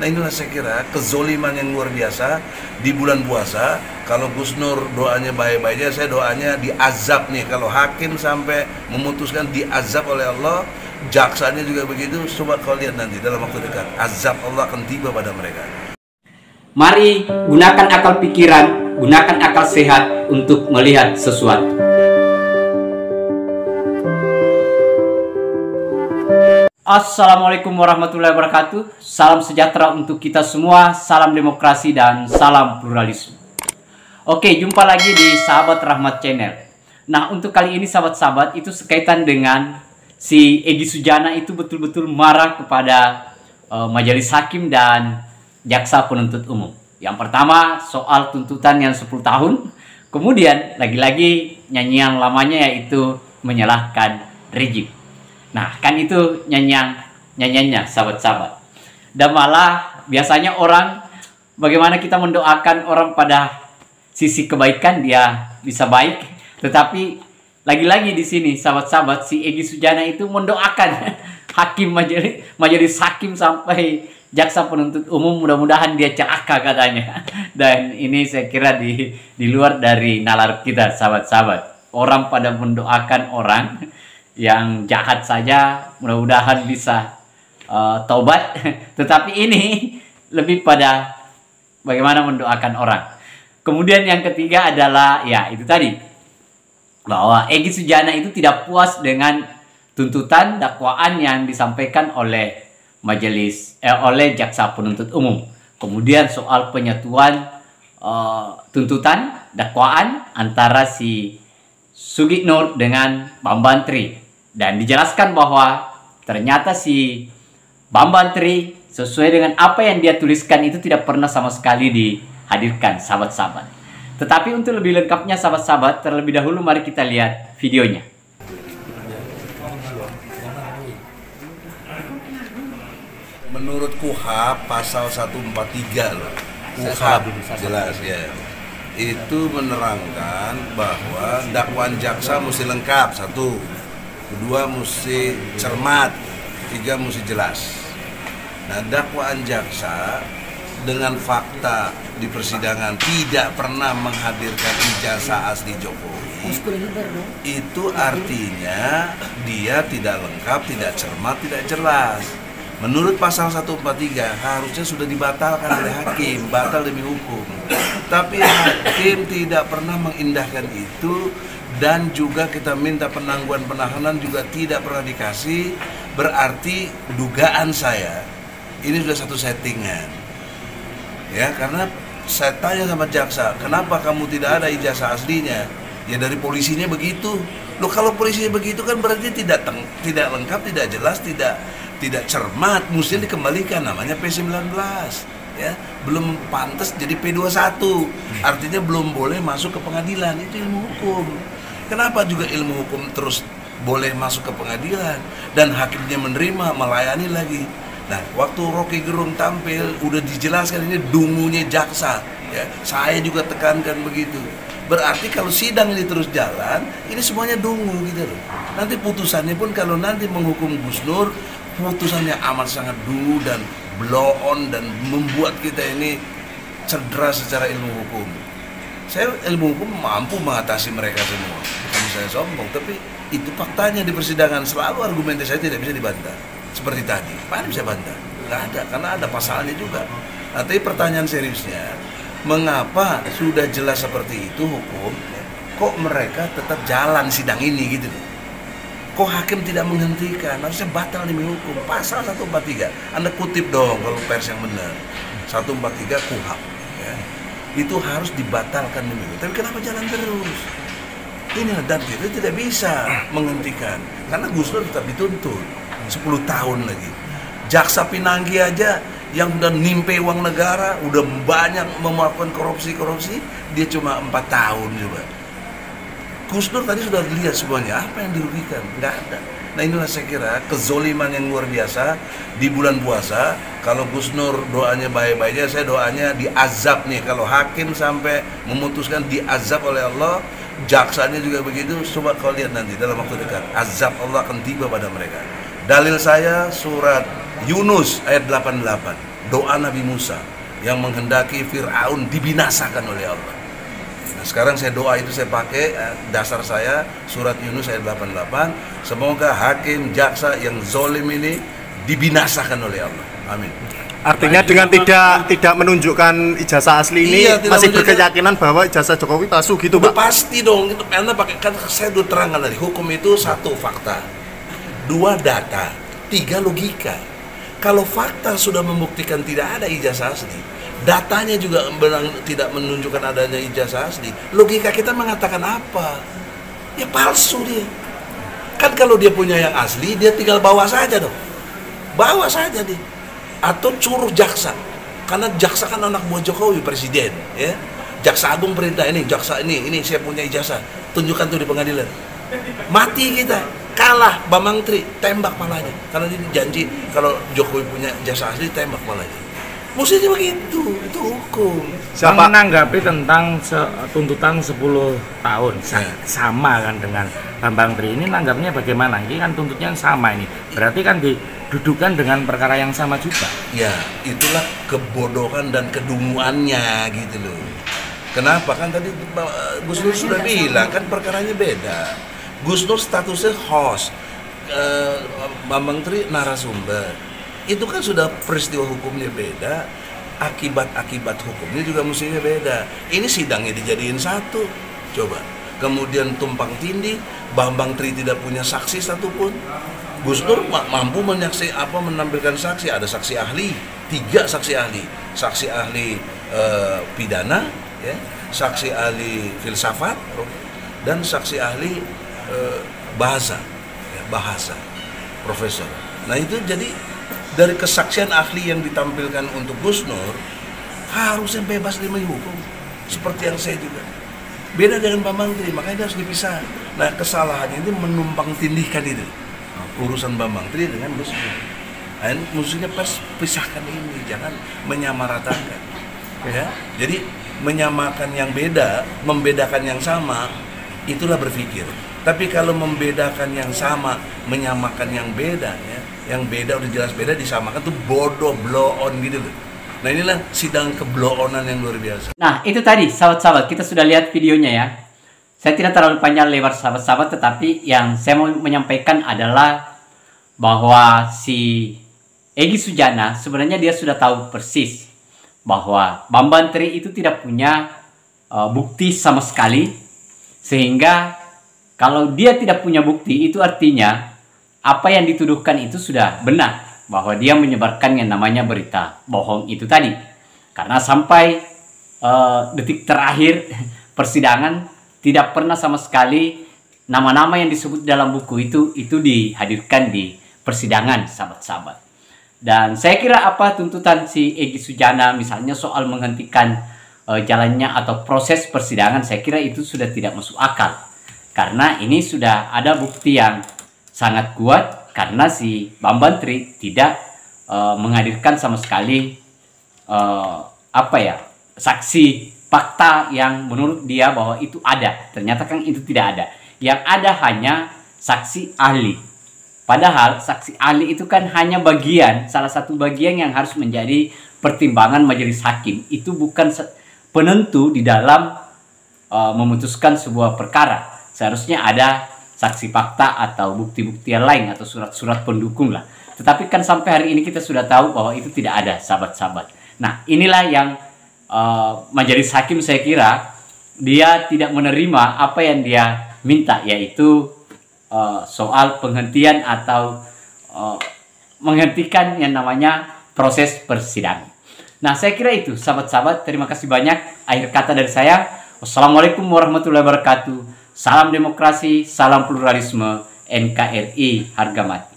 Nah inilah saya kira kezoliman yang luar biasa di bulan puasa. Kalau Gus Nur doanya baik-baik aja, saya doanya diazab nih. Kalau hakim sampai memutuskan diazab oleh Allah, jaksanya juga begitu. Coba kau lihat nanti dalam waktu dekat, azab Allah akan tiba pada mereka. Mari gunakan akal pikiran, gunakan akal sehat untuk melihat sesuatu. Assalamualaikum warahmatullahi wabarakatuh. Salam sejahtera untuk kita semua, salam demokrasi dan salam pluralisme. Oke, jumpa lagi di Sahabat Rahmat Channel. Nah, untuk kali ini sahabat-sahabat, itu sekaitan dengan si Egy Sujana itu betul-betul marah kepada majelis hakim dan jaksa penuntut umum. Yang pertama soal tuntutan yang 10 tahun. Kemudian lagi-lagi nyanyian lamanya yaitu menyalahkan rejim. Nah, kan itu nyanyiannya sahabat-sahabat. Dan malah biasanya orang, bagaimana kita mendoakan orang pada sisi kebaikan dia bisa baik, tetapi lagi-lagi di sini sahabat-sahabat si Egy Sujana itu mendoakan hakim majelis hakim sampai jaksa penuntut umum mudah-mudahan dia celaka katanya. Dan ini saya kira di luar dari nalar kita sahabat-sahabat. Orang pada mendoakan orang yang jahat saja mudah-mudahan bisa taubat, tetapi ini lebih pada bagaimana mendoakan orang. Kemudian yang ketiga adalah ya itu tadi, bahwa Egy Sujana itu tidak puas dengan tuntutan dakwaan yang disampaikan oleh oleh jaksa penuntut umum. Kemudian soal penyatuan tuntutan dakwaan antara si Sugiknur dengan Bambantri. Dan dijelaskan bahwa ternyata si Bambantri sesuai dengan apa yang dia tuliskan itu tidak pernah sama sekali dihadirkan sahabat-sahabat. Tetapi untuk lebih lengkapnya sahabat-sahabat, terlebih dahulu mari kita lihat videonya. Menurut KUHP pasal 143 loh. KUHP jelas ya. Itu menerangkan bahwa dakwaan jaksa mesti lengkap, satu, kedua mesti cermat, tiga mesti jelas. Nah, dakwaan jaksa dengan fakta di persidangan tidak pernah menghadirkan ijazah asli Jokowi, itu artinya dia tidak lengkap, tidak cermat, tidak jelas. Menurut pasal 143 harusnya sudah dibatalkan oleh hakim, batal demi hukum. Tapi hakim tidak pernah mengindahkan itu, dan juga kita minta penangguhan penahanan juga tidak pernah dikasih. Berarti dugaan saya ini sudah satu settingan. Ya, karena saya tanya sama jaksa, kenapa kamu tidak ada ijazah aslinya? Ya dari polisinya begitu. Loh, kalau polisinya begitu kan berarti tidak lengkap, tidak jelas, tidak cermat, mesti dikembalikan, namanya P19 ya, belum pantas jadi P21, artinya belum boleh masuk ke pengadilan. Itu ilmu hukum. Kenapa juga ilmu hukum terus boleh masuk ke pengadilan dan hakimnya menerima, melayani lagi. Nah, waktu Rocky Gerung tampil udah dijelaskan ini dungunya jaksa ya, saya juga tekankan begitu. Berarti kalau sidang ini terus jalan, ini semuanya dungu gitu loh. Nanti putusannya pun kalau nanti menghukum Gus Nur, putusannya amat sangat dulu dan blow on dan membuat kita ini cedera secara ilmu hukum. Saya ilmu hukum mampu mengatasi mereka semua, bukan saya sombong, tapi itu faktanya di persidangan. Selalu argumentasi saya tidak bisa dibantah. Seperti tadi, mana bisa bantah? Nggak ada, karena ada pasalnya juga. Nah, tapi pertanyaan seriusnya, mengapa sudah jelas seperti itu hukum, kok mereka tetap jalan sidang ini gitu loh? Kok hakim tidak menghentikan? Harusnya batal demi hukum. Pasal 143. Anda kutip dong kalau pers yang benar. 143 KUHP. Ya. Itu harus dibatalkan demi hukum. Tapi kenapa jalan terus? Inilah, dan kita tidak bisa menghentikan. Karena Gus Dur tetap dituntut 10 tahun lagi. Jaksa Pinangki aja yang udah nimpe uang negara, udah banyak melakukan korupsi, dia cuma 4 tahun coba. Gus Nur tadi sudah lihat semuanya, apa yang dirugikan? Nggak ada. Nah inilah saya kira kezoliman yang luar biasa di bulan puasa. Kalau Gus Nur doanya baik-baik aja, saya doanya diazab nih. Kalau hakim sampai memutuskan diazab oleh Allah, jaksanya juga begitu. Coba kau lihat nanti dalam waktu dekat, azab Allah akan tiba pada mereka. Dalil saya surat Yunus ayat 88. doa Nabi Musa yang menghendaki Fir'aun dibinasakan oleh Allah. Nah, sekarang saya doa itu saya pakai dasar saya surat Yunus ayat 88, semoga hakim jaksa yang zolim ini dibinasakan oleh Allah. Amin. Artinya dengan tidak menunjukkan ijazah asli ini masih berkeyakinan bahwa ijazah Jokowi palsu gitu, Pak? Pasti dong, itu karena pakai, kan saya udah terangkan tadi, hukum itu 1 fakta, 2 data, 3 logika. Kalau fakta sudah membuktikan tidak ada ijazah asli, datanya juga tidak menunjukkan adanya ijazah asli, logika kita mengatakan apa? Ya palsu dia. Kan kalau dia punya yang asli, dia tinggal bawa saja dong. Bawa saja dia. Atau suruh jaksa, karena jaksa kan anak buah Jokowi, presiden, ya. Jaksa Agung perintah ini, jaksa ini saya punya ijazah, tunjukkan tuh di pengadilan. Mati kita, kalah Bambang Tri, tembak palanya, karena dia janji kalau Jokowi punya ijazah asli tembak palanya. Mestinya begitu, itu hukum. Siapa menanggapi tentang tuntutan 10 tahun sama kan dengan Bambang Tri ini, nanggapnya bagaimana? Ini kan tuntutnya yang sama ini, berarti kan didudukan dengan perkara yang sama juga. Ya, itulah kebodohan dan kedunguannya gitu loh. Kenapa? Kan tadi Gus Nur sudah bilang kan perkaranya beda. Gus Nur statusnya host, Bambang Tri narasumber. Itu kan sudah peristiwa hukumnya beda, akibat hukumnya juga mestinya beda. Ini sidangnya dijadiin satu, coba. Kemudian tumpang tindih, Bambang Tri tidak punya saksi satupun. Gus Nur mampu menampilkan saksi, ada saksi ahli, 3 saksi ahli, saksi ahli pidana, ya, saksi ahli filsafat, dan saksi ahli bahasa, ya, bahasa, profesor. Nah itu jadi dari kesaksian ahli yang ditampilkan untuk Gus Nur harusnya bebas demi hukum, seperti yang saya juga. Beda dengan Bambang Tri, makanya dia harus dipisah. Nah kesalahannya itu menumpang tindihkan itu urusan Bambang Tri dengan Gus Nur. Nah, musuhnya pisahkan ini, jangan menyamaratakan. Ya, jadi menyamakan yang beda, membedakan yang sama, itulah berpikir. Tapi kalau membedakan yang sama, menyamakan yang beda, ya, yang beda udah jelas beda disamakan tuh bodoh, blow on gitu loh. Nah inilah sidang keblow-onan yang luar biasa. Nah itu tadi sahabat-sahabat, kita sudah lihat videonya ya. Saya tidak terlalu panjang lebar sahabat-sahabat, tetapi yang saya mau menyampaikan adalah bahwa si Egy Sujana sebenarnya dia sudah tahu persis bahwa Bambang Tri itu tidak punya bukti sama sekali, sehingga kalau dia tidak punya bukti itu artinya apa yang dituduhkan itu sudah benar, bahwa dia menyebarkan yang namanya berita bohong itu tadi. Karena sampai detik terakhir persidangan tidak pernah sama sekali nama-nama yang disebut dalam buku itu dihadirkan di persidangan, sahabat-sahabat. Dan saya kira apa tuntutan si Egy Sujana misalnya soal menghentikan jalannya atau proses persidangan, saya kira itu sudah tidak masuk akal. Karena ini sudah ada bukti yang sangat kuat, karena si Bambang Tri tidak menghadirkan sama sekali saksi fakta yang menurut dia bahwa itu ada. Ternyata kan itu tidak ada. Yang ada hanya saksi ahli. Padahal saksi ahli itu kan hanya bagian, salah satu bagian yang harus menjadi pertimbangan majelis hakim. Itu bukan penentu di dalam memutuskan sebuah perkara. Seharusnya ada saksi fakta atau bukti-bukti yang lain atau surat-surat pendukung lah. Tetapi kan sampai hari ini kita sudah tahu bahwa itu tidak ada, sahabat-sahabat. Nah inilah yang majelis hakim saya kira dia tidak menerima apa yang dia minta, yaitu soal penghentian atau menghentikan yang namanya proses persidangan. Nah saya kira itu sahabat-sahabat, terima kasih banyak. Akhir kata dari saya, wassalamualaikum warahmatullahi wabarakatuh. Salam demokrasi, salam pluralisme, NKRI harga mati.